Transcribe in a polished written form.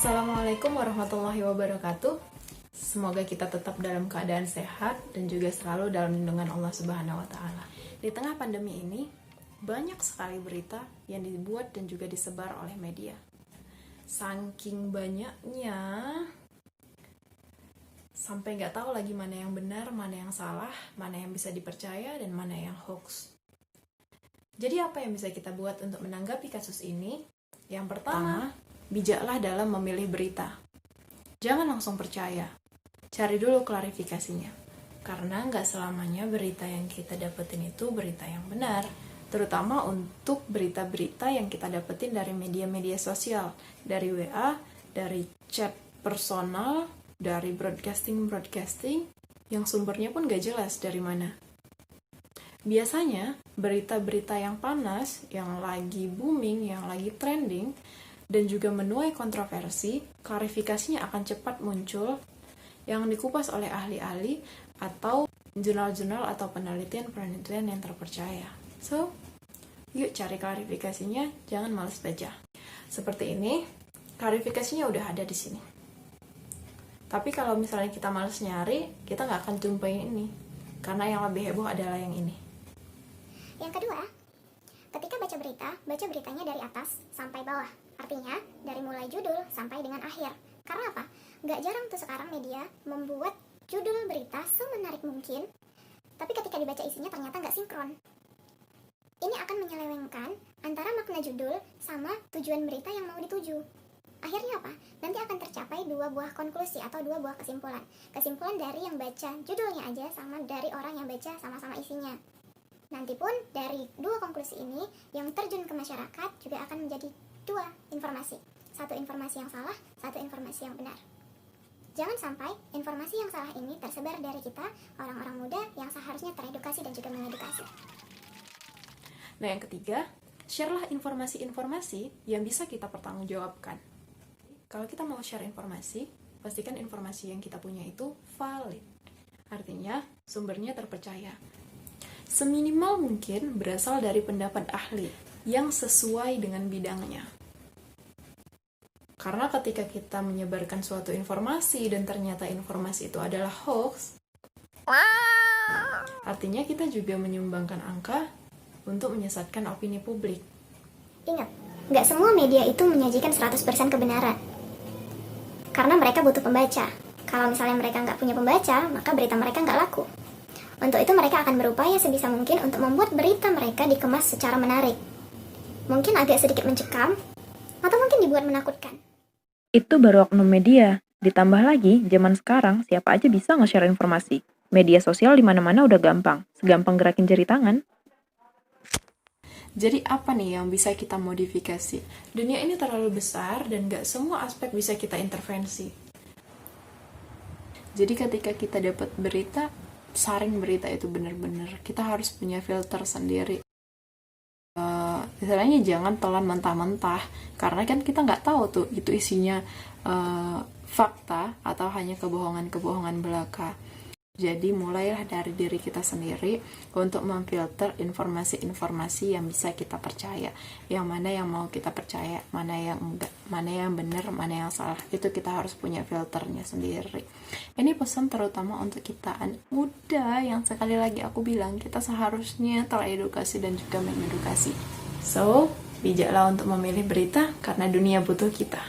Assalamualaikum warahmatullahi wabarakatuh. Semoga kita tetap dalam keadaan sehat dan juga selalu dalam lindungan Allah Subhanahu wa Ta'ala. Di tengah pandemi ini, banyak sekali berita yang dibuat dan juga disebar oleh media. Saking banyaknya, sampai nggak tahu lagi mana yang benar, mana yang salah, mana yang bisa dipercaya, dan mana yang hoax. Jadi apa yang bisa kita buat untuk menanggapi kasus ini? Yang pertama, bijaklah dalam memilih berita. Jangan langsung percaya. Cari dulu klarifikasinya. Karena nggak selamanya berita yang kita dapetin itu berita yang benar. Terutama untuk berita-berita yang kita dapetin dari media-media sosial. Dari WA, dari chat personal, dari broadcasting yang sumbernya pun nggak jelas dari mana. Biasanya, berita-berita yang panas, yang lagi booming, yang lagi trending, dan juga menuai kontroversi, klarifikasinya akan cepat muncul yang dikupas oleh ahli-ahli atau jurnal-jurnal atau penelitian-penelitian yang terpercaya. So, yuk cari klarifikasinya, jangan malas baca. Seperti ini, klarifikasinya udah ada di sini. Tapi kalau misalnya kita malas nyari, kita nggak akan jumpain ini. Karena yang lebih heboh adalah yang ini. Yang kedua, ketika baca beritanya dari atas sampai bawah. Artinya, dari mulai judul sampai dengan akhir. Karena apa? Nggak jarang tuh sekarang media membuat judul berita semenarik mungkin, tapi ketika dibaca isinya ternyata nggak sinkron. Ini akan menyelewengkan antara makna judul sama tujuan berita yang mau dituju. Akhirnya apa? Nanti akan tercapai dua buah konklusi atau dua buah kesimpulan. Kesimpulan dari yang baca judulnya aja sama dari orang yang baca sama-sama isinya. Nanti pun dari dua konklusi ini yang terjun ke masyarakat juga akan menjadi dua informasi. Satu informasi yang salah, satu informasi yang benar. Jangan sampai informasi yang salah ini tersebar dari kita, orang-orang muda yang seharusnya teredukasi dan juga mengedukasi. Nah, yang ketiga, share-lah informasi-informasi yang bisa kita pertanggungjawabkan. Kalau kita mau share informasi, pastikan informasi yang kita punya itu valid. Artinya, sumbernya terpercaya. Seminimal mungkin berasal dari pendapat ahli yang sesuai dengan bidangnya. Karena ketika kita menyebarkan suatu informasi dan ternyata informasi itu adalah hoax, artinya kita juga menyumbangkan angka untuk menyesatkan opini publik. Ingat, nggak semua media itu menyajikan 100% kebenaran. Karena mereka butuh pembaca. Kalau misalnya mereka nggak punya pembaca, maka berita mereka nggak laku. Untuk itu mereka akan berupaya sebisa mungkin untuk membuat berita mereka dikemas secara menarik. Mungkin agak sedikit mencekam, atau mungkin dibuat menakutkan. Itu baru oknum media. Ditambah lagi, zaman sekarang siapa aja bisa nge-share informasi. Media sosial di mana-mana udah gampang. Segampang gerakin jari tangan. Jadi apa nih yang bisa kita modifikasi? Dunia ini terlalu besar dan gak semua aspek bisa kita intervensi. Jadi ketika kita dapat berita, saring berita itu benar-benar. Kita harus punya filter sendiri. Misalnya jangan telan mentah-mentah. Karena kan kita nggak tahu tuh itu isinya fakta atau hanya kebohongan-kebohongan belaka. Jadi mulailah dari diri kita sendiri untuk memfilter informasi-informasi yang bisa kita percaya. Yang mana yang mau kita percaya, mana yang enggak, mana yang benar, mana yang salah. Itu kita harus punya filternya sendiri. Ini pesan terutama untuk kita anak muda yang sekali lagi aku bilang kita seharusnya teredukasi dan juga mengedukasi. So, bijaklah untuk memilih berita karena dunia butuh kita.